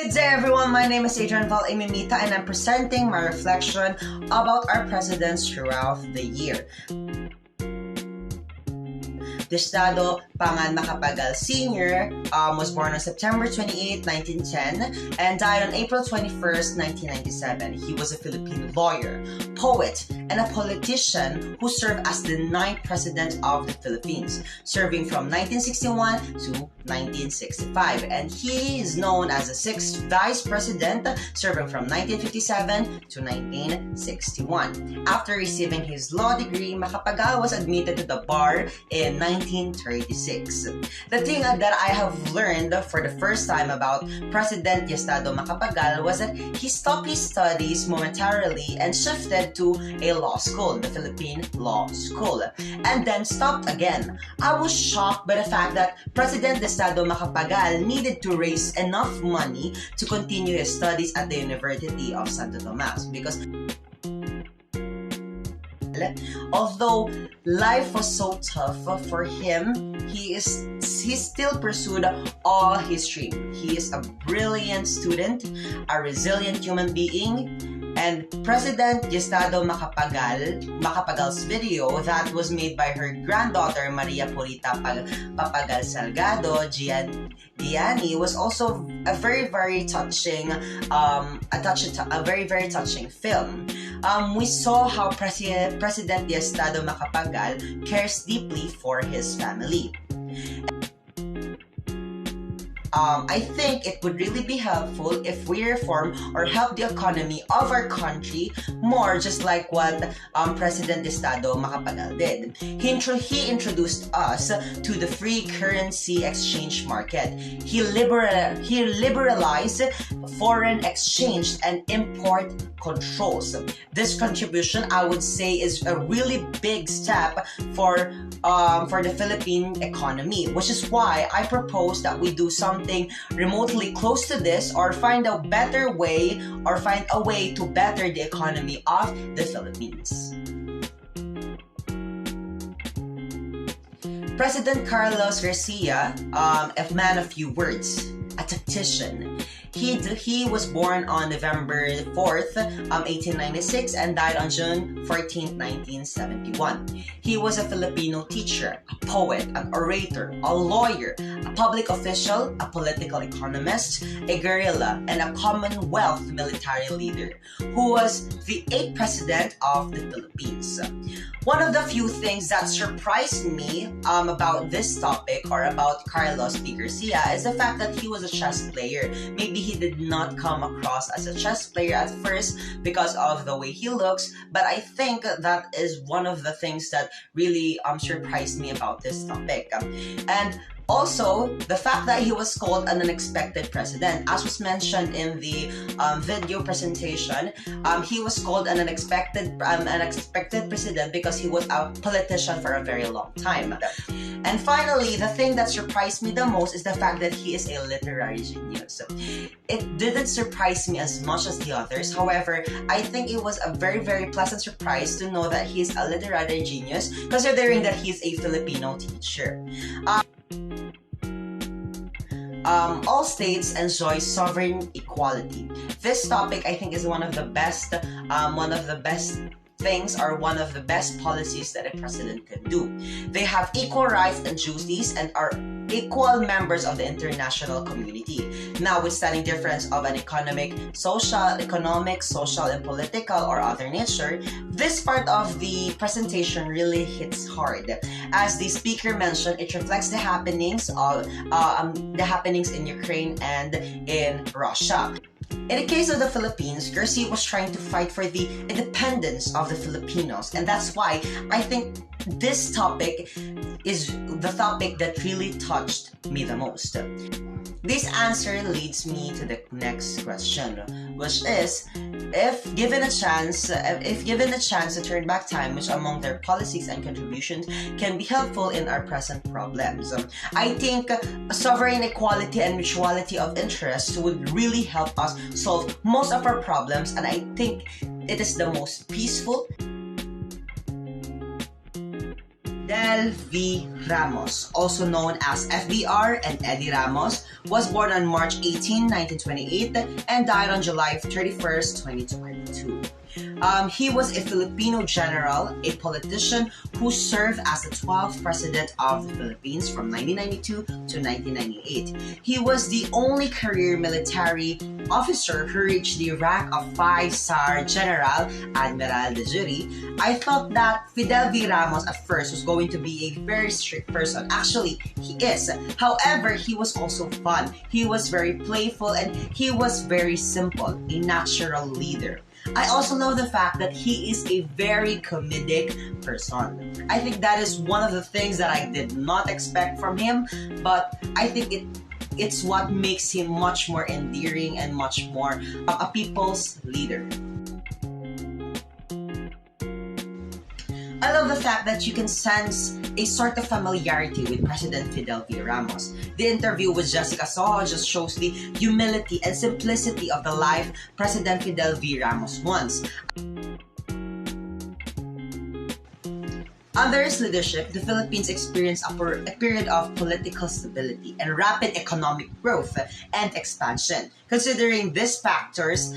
Good day everyone, my name is Adrian Memita and I'm presenting my reflection about our presidents throughout the year. Diosdado Pangan Macapagal Sr. Was born on September 28, 1910 and died on April 21, 1997. He was a Filipino lawyer, poet, and a politician who served as the 9th President of the Philippines, serving from 1961 to 1965. And he is known as the 6th Vice President, serving from 1957 to 1961. After receiving his law degree, Macapagal was admitted to the bar in 1936. The thing that I have learned for the first time about President Diosdado Macapagal was that he stopped his studies momentarily and shifted to a law school, the Philippine Law School, and then stopped again. I was shocked by the fact that President Diosdado Macapagal needed to raise enough money to continue his studies at the University of Santo Tomas because although life was so tough for him, he still pursued all his dreams. He is a brilliant student, a resilient human being, and President Diosdado Macapagal's video that was made by her granddaughter Maria Purita Papagal Salgado Gianni was also a very touching film. We saw how President Diosdado Macapagal cares deeply for his family. I think it would really be helpful if we reform or help the economy of our country more, just like what President Diosdado Macapagal did. He introduced us to the free currency exchange market. He liberalized foreign exchange and import controls. This contribution, I would say, is a really big step for the Philippine economy, which is why I propose that we do something remotely close to this, or find a better way, or find a way to better the economy of the Philippines. President Carlos Garcia, a man of few words, a tactician. He was born on November 4th, 1896 and died on June 14th, 1971. He was a Filipino teacher, a poet, an orator, a lawyer, a public official, a political economist, a guerrilla, and a Commonwealth military leader who was the 8th President of the Philippines. One of the few things that surprised me about this topic, or about Carlos P. Garcia, is the fact that he was a chess player. Maybe he did not come across as a chess player at first because of the way he looks, but I think that is one of the things that really surprised me about this topic. And also, the fact that he was called an unexpected president. As was mentioned in the video presentation, he was called an unexpected president because he was a politician for a very long time. And finally, the thing that surprised me the most is the fact that he is a literary genius. It didn't surprise me as much as the others. However, I think it was a very pleasant surprise to know that he is a literary genius, considering that he is a Filipino teacher. All states enjoy sovereign equality. This topic, I think, is one of the best things, or one of the best policies that a president can do. They have equal rights and duties and are equal members of the international community. Notwithstanding difference of an economic, social, and political or other nature, this part of the presentation really hits hard. As the speaker mentioned, it reflects the happenings in Ukraine and in Russia. In the case of the Philippines, Garcia was trying to fight for the independence of the Filipinos, and that's why I think this topic is the topic that really touched me the most. This answer leads me to the next question, which is, if given a chance to turn back time, which among their policies and contributions can be helpful in our present problems? I think sovereign equality and mutuality of interest would really help us solve most of our problems, and I think it is the most peaceful Fidel V. Ramos, also known as FDR and Eddie Ramos, was born on March 18, 1928 and died on July 31st, 2022. He was a Filipino general, a politician who served as the 12th president of the Philippines from 1992 to 1998. He was the only career military officer who reached the rank of 5-star General Admiral de Jure. I thought that Fidel V. Ramos at first was going to be a very strict person. Actually, he is. However, he was also fun. He was very playful and he was very simple, a natural leader. I also love the fact that he is a very comedic person. I think that is one of the things that I did not expect from him, but I think it's what makes him much more endearing and much more a people's leader. I love the fact that you can sense a sort of familiarity with President Fidel V. Ramos. The interview with Jessica Soho just shows the humility and simplicity of the life President Fidel V. Ramos wants. Under his leadership, the Philippines experienced a period of political stability and rapid economic growth and expansion. Considering these factors,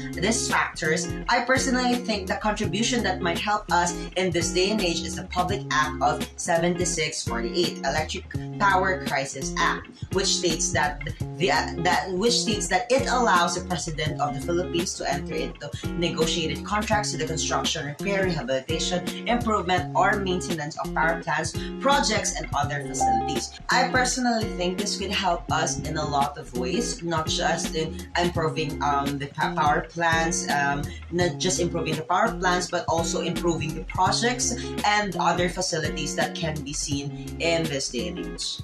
I personally think the contribution that might help us in this day and age is the Public Act of 7648, Electric Power Crisis Act, which states that it allows the President of the Philippines to enter into negotiated contracts to the construction, repair, rehabilitation, improvement, or maintenance of power plants, projects, and other facilities. I personally think this could help us in a lot of ways, not just in improving the power plants, not just improving the power plants, but also improving the projects and other facilities that can be seen in this day and age.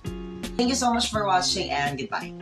Thank you so much for watching and goodbye.